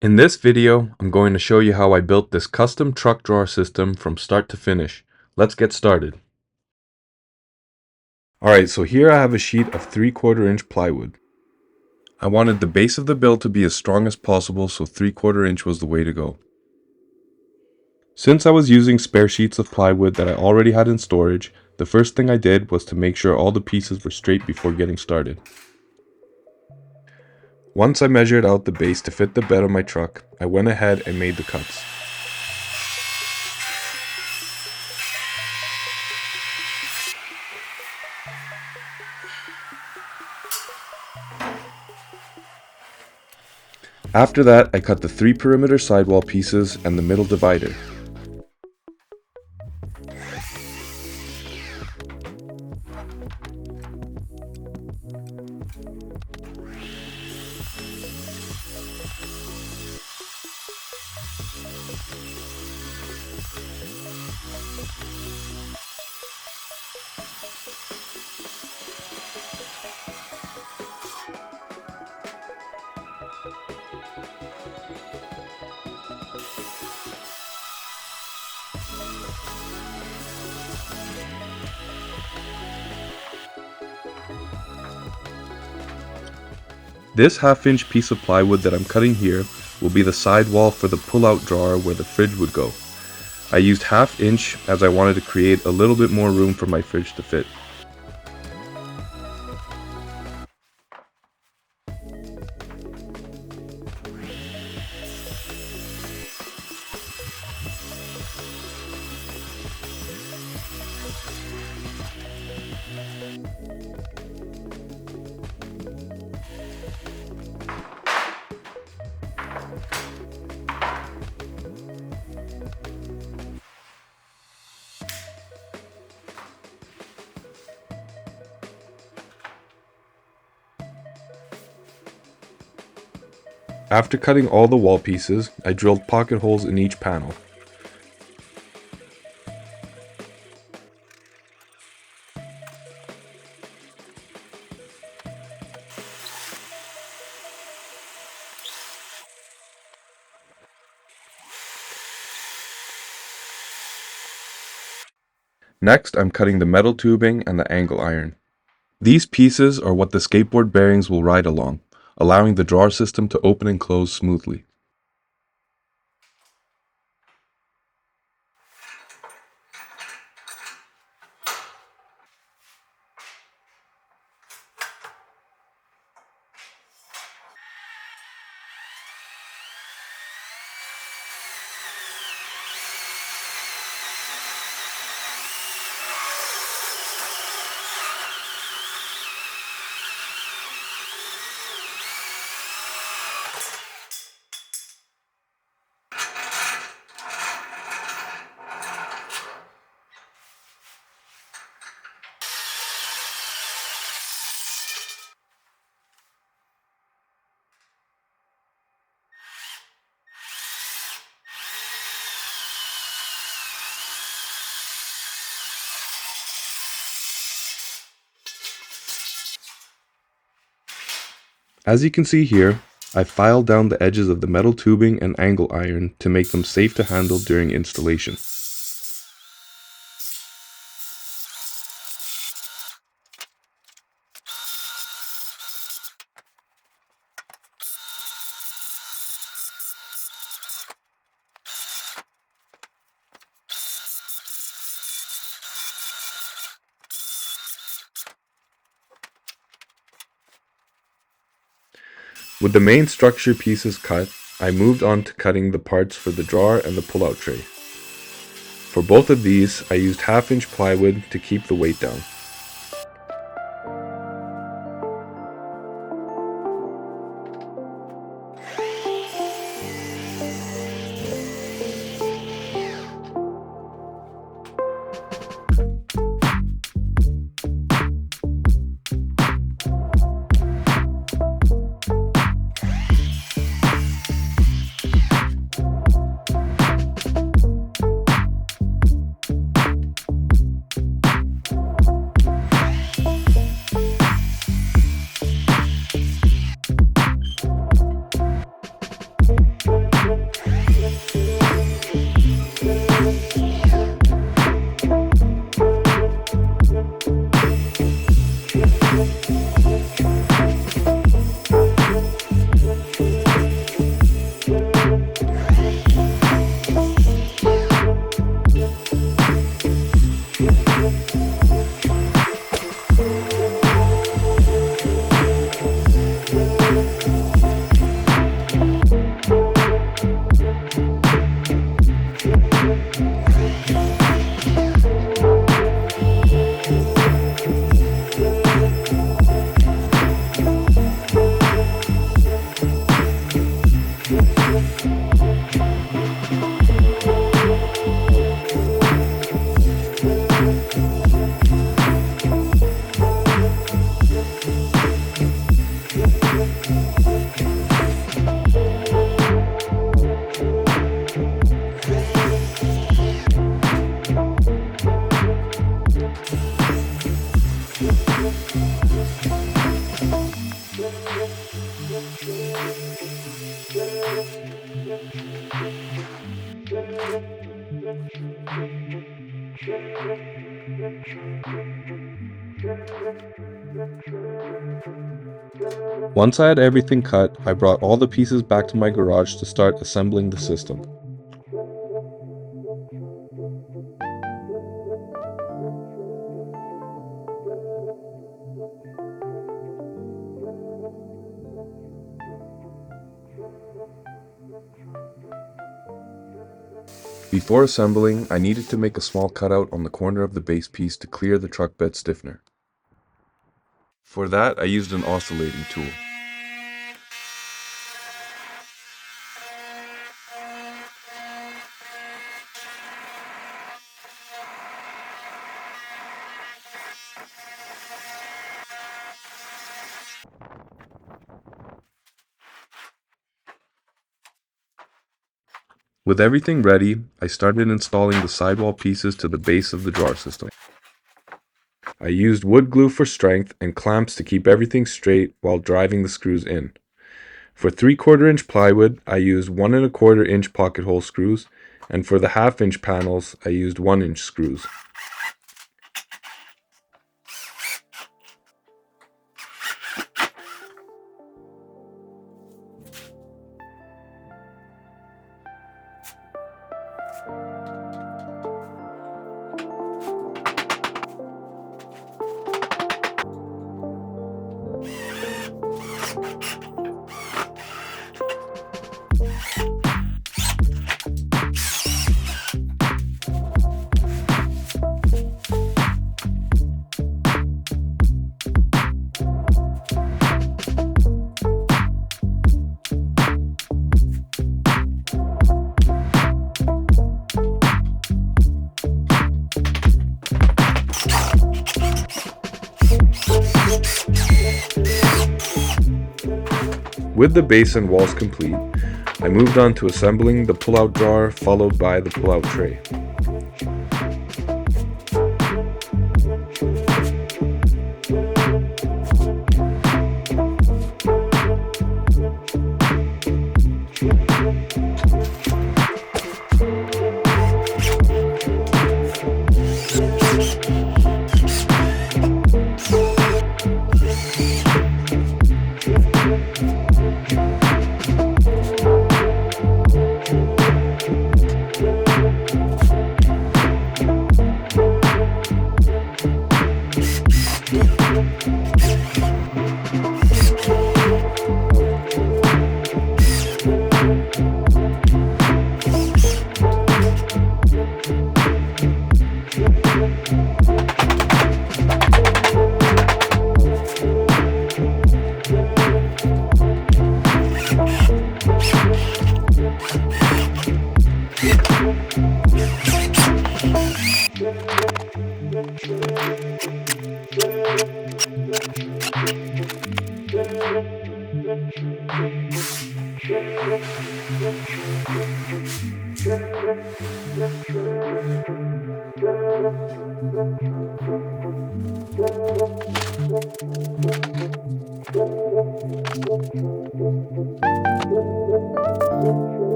In this video, I'm going to show you how I built this custom truck drawer system from start to finish. Let's get started. Alright, so here I have a sheet of 3/4 inch plywood. I wanted the base of the build to be as strong as possible, so 3/4 inch was the way to go. Since I was using spare sheets of plywood that I already had in storage, the first thing I did was to make sure all the pieces were straight before getting started. Once I measured out the base to fit the bed of my truck, I went ahead and made the cuts. After that, I cut the 3 perimeter sidewall pieces and the middle divider. This 1/2 inch piece of plywood that I'm cutting here will be the side wall for the pull-out drawer where the fridge would go. I used 1/2 inch as I wanted to create a little bit more room for my fridge to fit. After cutting all the wall pieces, I drilled pocket holes in each panel. Next, I'm cutting the metal tubing and the angle iron. These pieces are what the skateboard bearings will ride along, allowing the drawer system to open and close smoothly. As you can see here, I filed down the edges of the metal tubing and angle iron to make them safe to handle during installation. With the main structure pieces cut, I moved on to cutting the parts for the drawer and the pull-out tray. For both of these, I used 1/2 inch plywood to keep the weight down. Once I had everything cut, I brought all the pieces back to my garage to start assembling the system. Before assembling, I needed to make a small cutout on the corner of the base piece to clear the truck bed stiffener. For that, I used an oscillating tool. With everything ready, I started installing the sidewall pieces to the base of the drawer system. I used wood glue for strength and clamps to keep everything straight while driving the screws in. For 3/4 inch plywood, I used 1 1/4 inch pocket hole screws, and for the 1/2 inch panels, I used 1 inch screws. With the base and walls complete, I moved on to assembling the pull-out drawer followed by the pull-out tray.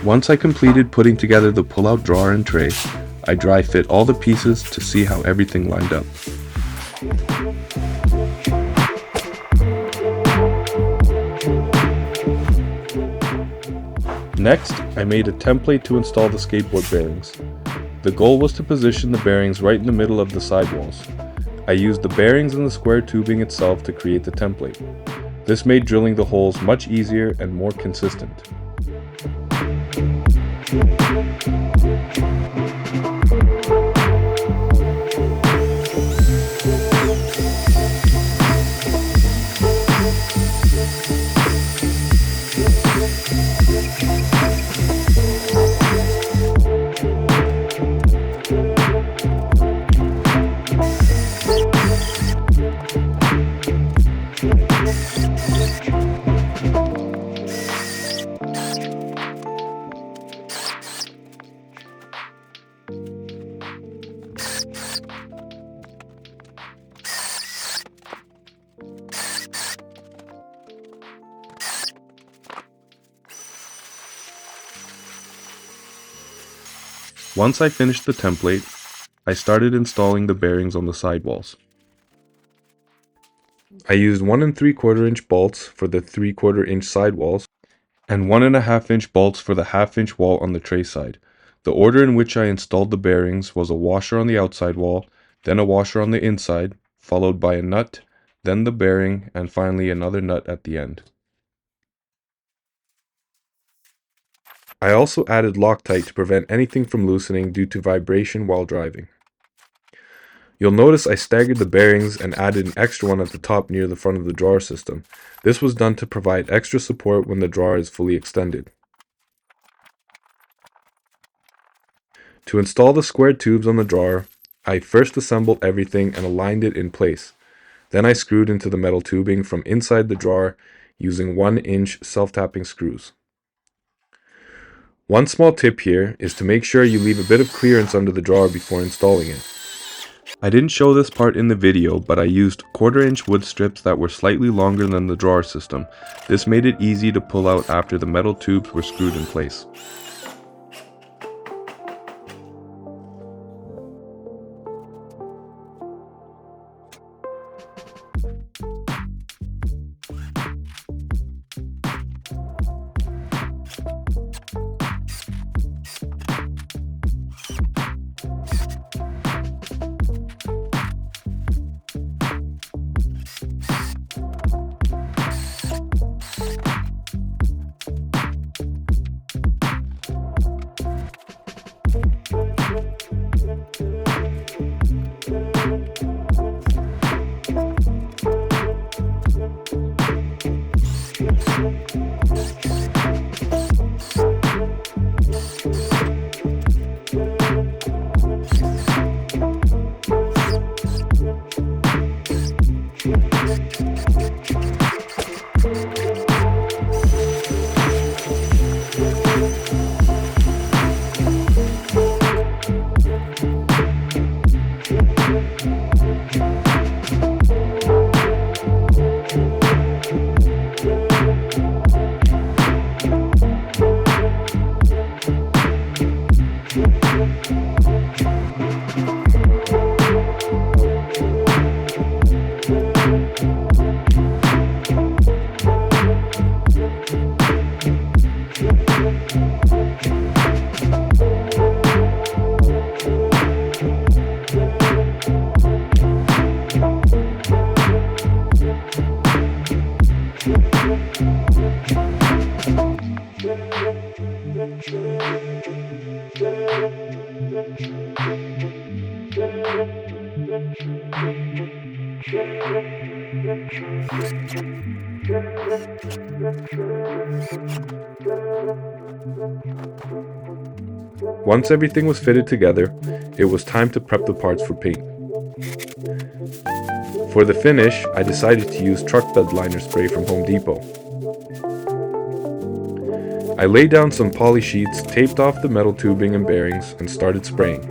Once I completed putting together the pull-out drawer and tray, I dry fit all the pieces to see how everything lined up. Next, I made a template to install the skateboard bearings. The goal was to position the bearings right in the middle of the sidewalls. I used the bearings and the square tubing itself to create the template. This made drilling the holes much easier and more consistent. Once I finished the template, I started installing the bearings on the sidewalls. I used 1 3/4 inch bolts for the 3/4 inch sidewalls and 1.5 inch bolts for the 1/2 inch wall on the tray side. The order in which I installed the bearings was a washer on the outside wall, then a washer on the inside, followed by a nut, then the bearing, and finally another nut at the end. I also added Loctite to prevent anything from loosening due to vibration while driving. You'll notice I staggered the bearings and added an extra one at the top near the front of the drawer system. This was done to provide extra support when the drawer is fully extended. To install the square tubes on the drawer, I first assembled everything and aligned it in place. Then I screwed into the metal tubing from inside the drawer using 1-inch self-tapping screws. One small tip here is to make sure you leave a bit of clearance under the drawer before installing it. I didn't show this part in the video, but I used 1/4 inch wood strips that were slightly longer than the drawer system. This made it easy to pull out after the metal tubes were screwed in place. Once everything was fitted together, it was time to prep the parts for paint. For the finish, I decided to use truck bed liner spray from Home Depot. I laid down some poly sheets, taped off the metal tubing and bearings, and started spraying.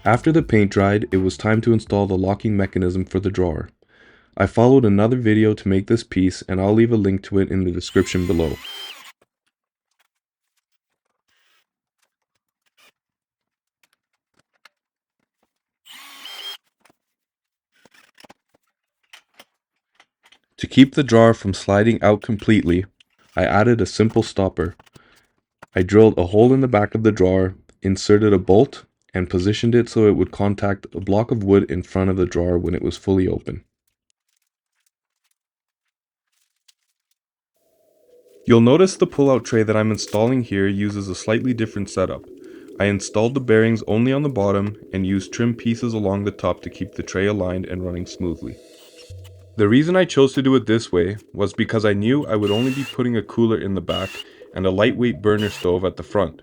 After the paint dried, it was time to install the locking mechanism for the drawer. I followed another video to make this piece, and I'll leave a link to it in the description below. To keep the drawer from sliding out completely, I added a simple stopper. I drilled a hole in the back of the drawer, inserted a bolt, and positioned it so it would contact a block of wood in front of the drawer when it was fully open. You'll notice the pull-out tray that I'm installing here uses a slightly different setup. I installed the bearings only on the bottom and used trim pieces along the top to keep the tray aligned and running smoothly. The reason I chose to do it this way was because I knew I would only be putting a cooler in the back and a lightweight burner stove at the front,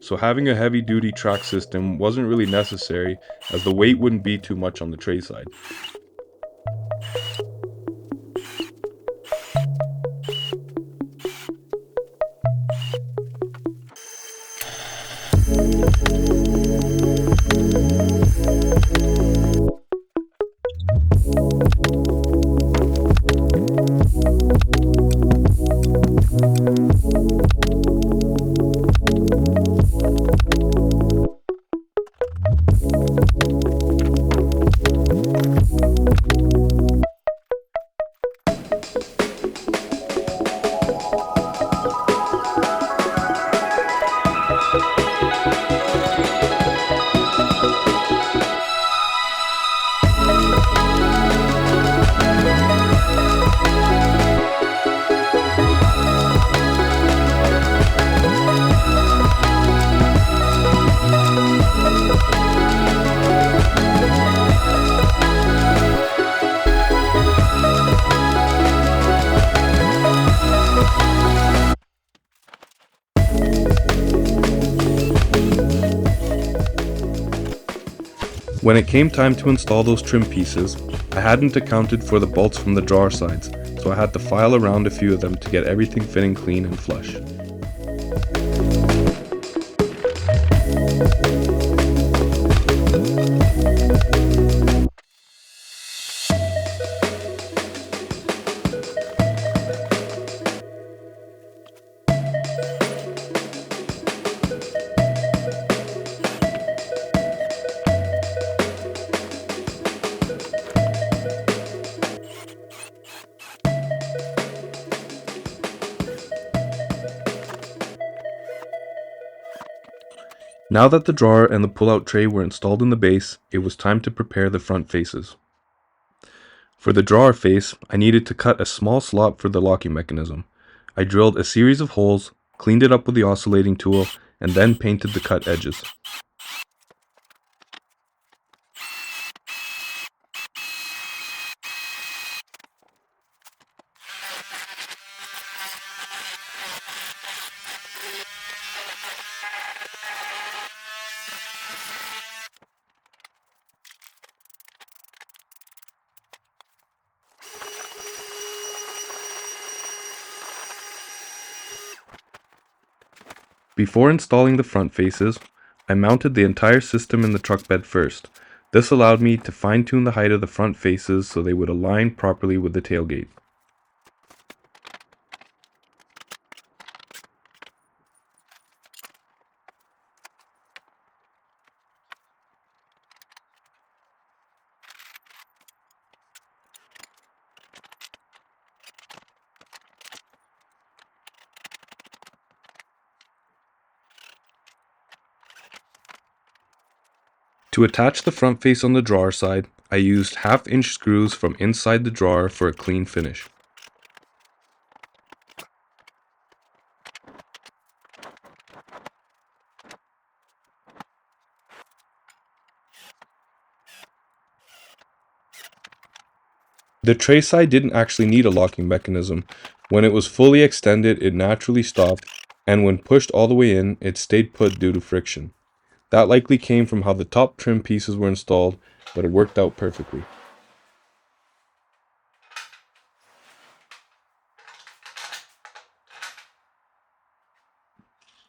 so having a heavy-duty track system wasn't really necessary as the weight wouldn't be too much on the tray side. When it came time to install those trim pieces, I hadn't accounted for the bolts from the drawer sides, so I had to file around a few of them to get everything fitting clean and flush. Now that the drawer and the pull-out tray were installed in the base, it was time to prepare the front faces. For the drawer face, I needed to cut a small slot for the locking mechanism. I drilled a series of holes, cleaned it up with the oscillating tool, and then painted the cut edges. Before installing the front faces, I mounted the entire system in the truck bed first. This allowed me to fine-tune the height of the front faces so they would align properly with the tailgate. To attach the front face on the drawer side, I used 1/2-inch screws from inside the drawer for a clean finish. The tray side didn't actually need a locking mechanism. When it was fully extended, it naturally stopped, and when pushed all the way in, it stayed put due to friction. That likely came from how the top trim pieces were installed, but it worked out perfectly.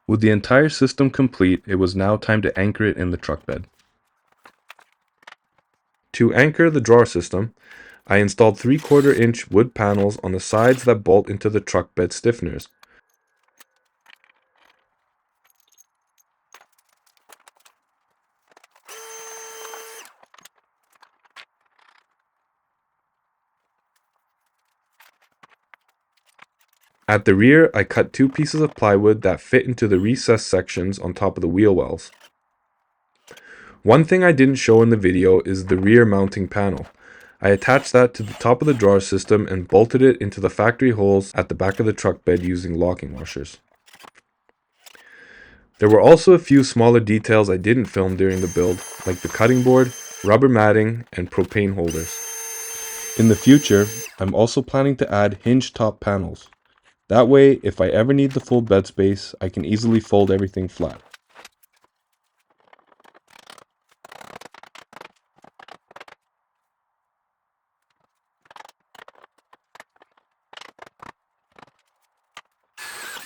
With the entire system complete, it was now time to anchor it in the truck bed. To anchor the drawer system, I installed 3/4 inch wood panels on the sides that bolt into the truck bed stiffeners. At the rear, I cut 2 pieces of plywood that fit into the recessed sections on top of the wheel wells. One thing I didn't show in the video is the rear mounting panel. I attached that to the top of the drawer system and bolted it into the factory holes at the back of the truck bed using locking washers. There were also a few smaller details I didn't film during the build, like the cutting board, rubber matting, and propane holders. In the future, I'm also planning to add hinge top panels. That way, if I ever need the full bed space, I can easily fold everything flat.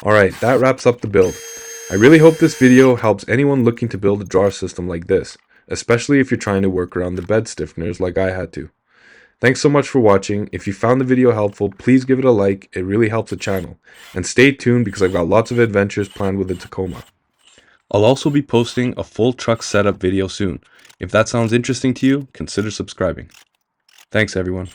Alright, that wraps up the build. I really hope this video helps anyone looking to build a drawer system like this, especially if you're trying to work around the bed stiffeners like I had to. Thanks so much for watching. If you found the video helpful, please give it a like, it really helps the channel. And stay tuned because I've got lots of adventures planned with the Tacoma. I'll also be posting a full truck setup video soon. If that sounds interesting to you, consider subscribing. Thanks everyone.